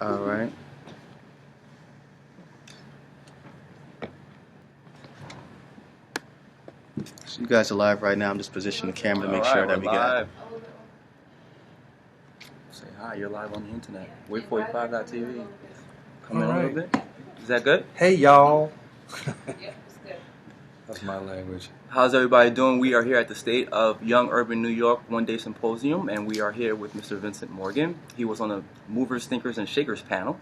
All right. So you guys are live right now. I'm just positioning the camera to make sure that we got. Say hi. You're live on the internet. Wait45.tv. Come in a little bit. Is that good? Hey, y'all. That's my language. How's everybody doing? We are here at the State of Young Urban New York one-day symposium, and we are here with Mr. Vincent Morgan. He was on the Movers, Thinkers, and Shakers panel.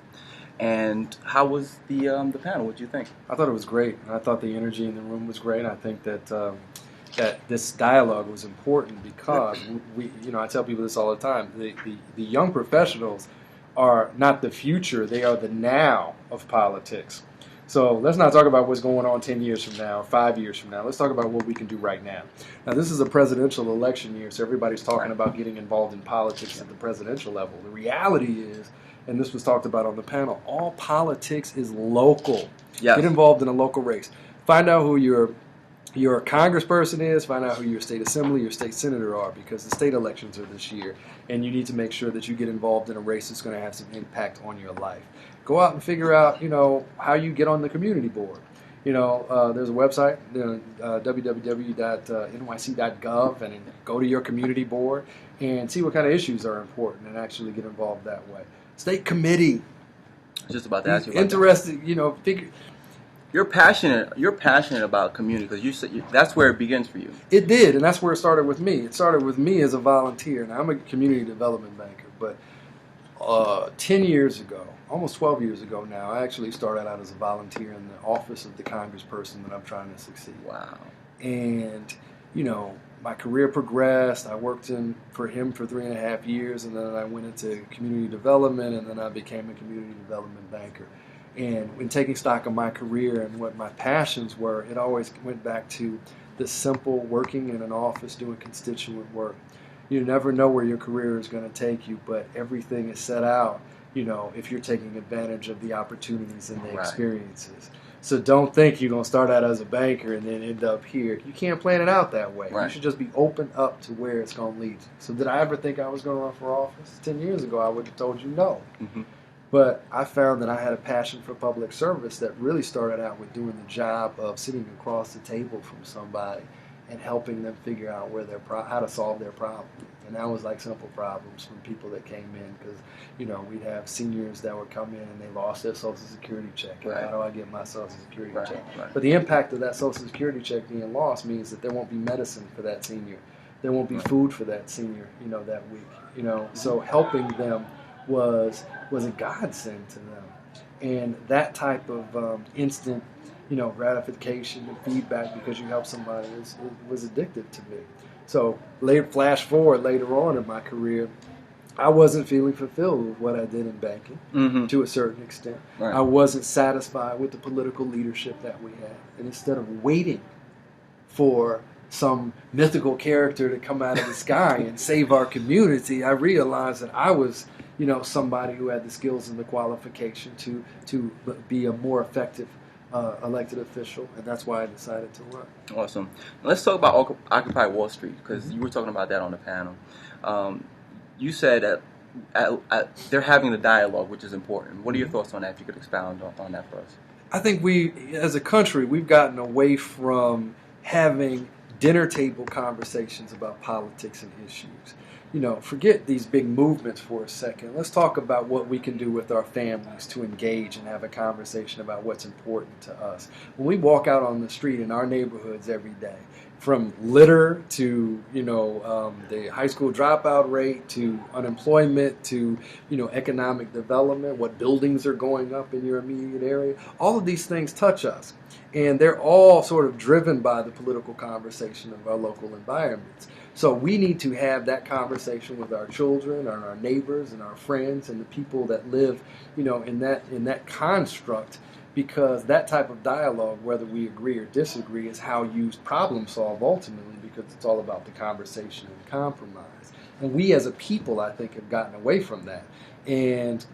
And how was the panel? What did you think? I thought it was great. I thought the energy in the room was great. I think that that this dialogue was important because I tell people this all the time. The young professionals are not the future; they are the now of politics. So let's not talk about what's going on 10 years from now, 5 years from now. Let's talk about what we can do right now. Now, this is a presidential election year, so everybody's talking about getting involved in politics at the presidential level. The reality is, and this was talked about on the panel, all politics is local. Yes. Get involved in a local race. Find out who your congressperson is. Find out who your state assembly, your state senator are, because the state elections are this year, and you need to make sure that you get involved in a race that's going to have some impact on your life. Go out and figure out, how you get on the community board. There's a website, www.nyc.gov, and go to your community board and see what kind of issues are important and actually get involved that way. State committee. Just about to ask you about interested, figure. You're passionate about community because you said that's where it begins for you. It did, and that's where it started with me. It started with me as a volunteer. Now, I'm a community development banker, but 10 years ago, almost 12 years ago now, I actually started out as a volunteer in the office of the congressperson that I'm trying to succeed. Wow. And, my career progressed. I worked for him for 3.5 years, and then I went into community development, and then I became a community development banker. And when taking stock of my career and what my passions were, it always went back to the simple working in an office doing constituent work. You never know where your career is going to take you, but everything is set out, if you're taking advantage of the opportunities and the experiences. So don't think you're going to start out as a banker and then end up here. You can't plan it out that way. Right. You should just be open up to where it's going to lead you. So did I ever think I was going to run for office? 10 years ago, I would have told you no. Mm-hmm. But I found that I had a passion for public service that really started out with doing the job of sitting across the table from somebody and helping them figure out how to solve their problem. And that was like simple problems from people that came in because, we'd have seniors that would come in and they lost their Social Security check. And how do I get my Social Security check? Right. But the impact of that Social Security check being lost means that there won't be medicine for that senior. There won't be food for that senior, that week. So helping them was a godsend to them. And that type of instant gratification and feedback because you help somebody was addictive to me. So flash forward later on in my career, I wasn't feeling fulfilled with what I did in banking to a certain extent. Right. I wasn't satisfied with the political leadership that we had. And instead of waiting for some mythical character to come out of the sky and save our community, I realized that I was somebody who had the skills and the qualification to be a more effective elected official, and that's why I decided to run. Awesome. Let's talk about Occupy Wall Street, because you were talking about that on the panel. You said that they're having the dialogue, which is important. What are your thoughts on that, if you could expound on that for us? I think we, as a country, we've gotten away from having dinner table conversations about politics and issues. Forget these big movements for a second. Let's talk about what we can do with our families to engage and have a conversation about what's important to us. When we walk out on the street in our neighborhoods every day, from litter to, the high school dropout rate to unemployment to, economic development, what buildings are going up in your immediate area, all of these things touch us. And they're all sort of driven by the political conversation of our local environments. So we need to have that conversation with our children and our neighbors and our friends and the people that live, in that construct, because that type of dialogue, whether we agree or disagree, is how you problem solve ultimately, because it's all about the conversation and compromise. And we as a people, I think, have gotten away from that. And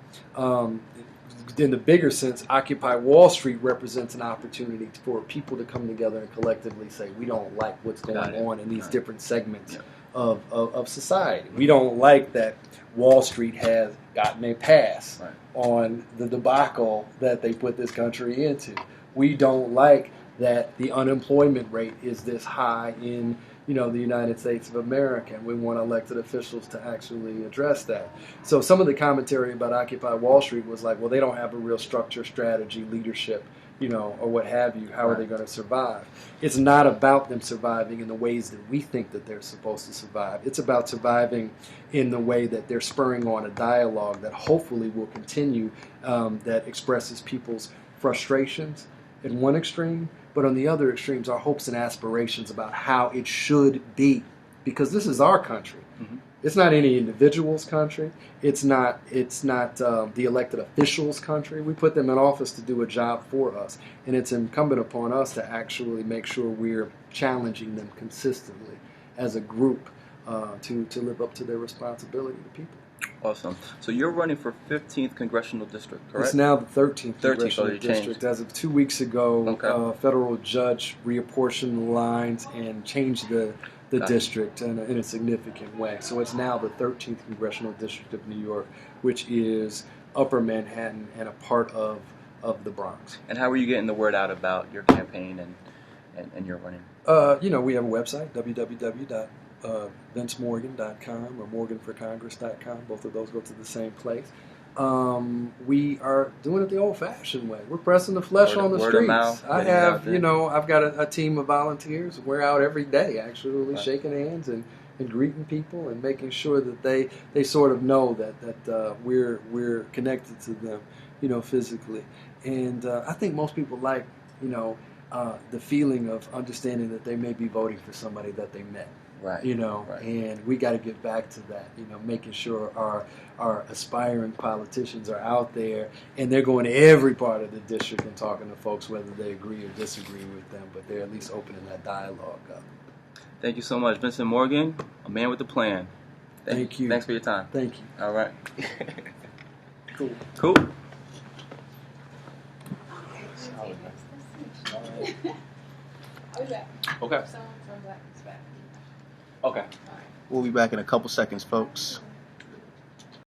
in the bigger sense, Occupy Wall Street represents an opportunity for people to come together and collectively say, we don't like what's going on in these different segments of society. We don't like that Wall Street has gotten a pass on the debacle that they put this country into. We don't like that the unemployment rate is this high in the United States of America, and we want elected officials to actually address that. So some of the commentary about Occupy Wall Street was like, well, they don't have a real structure, strategy, leadership, or what have you. How are they going to survive? It's not about them surviving in the ways that we think that they're supposed to survive. It's about surviving in the way that they're spurring on a dialogue that hopefully will continue, that expresses people's frustrations in one extreme, but on the other extremes, our hopes and aspirations about how it should be. Because this is our country. Mm-hmm. It's not any individual's country. It's not the elected officials' country. We put them in office to do a job for us. And it's incumbent upon us to actually make sure we're challenging them consistently as a group to live up to their responsibility to people. Awesome. So you're running for 15th Congressional District, correct? It's now the 13th Congressional District. As of 2 weeks ago, a federal judge reapportioned the lines and changed the district in a significant way. So it's now the 13th Congressional District of New York, which is Upper Manhattan and a part of the Bronx. And how are you getting the word out about your campaign and your running? We have a website, www.vincemorgan.com or morganforcongress.com. Both of those go to the same place. We are doing it the old-fashioned way. We're pressing the flesh on the streets. I have, I've got a team of volunteers. We're out every day, actually, shaking hands and greeting people and making sure that they sort of know that we're connected to them, physically. And I think most people like, the feeling of understanding that they may be voting for somebody that they met. Right. And we got to get back to that, making sure our aspiring politicians are out there and they're going to every part of the district and talking to folks whether they agree or disagree with them, but they're at least opening that dialogue up. Thank you so much, Vincent Morgan, a man with a plan. Thank you. Thanks for your time. Thank you. All right. Cool. Okay. Okay. We'll be back in a couple seconds, folks.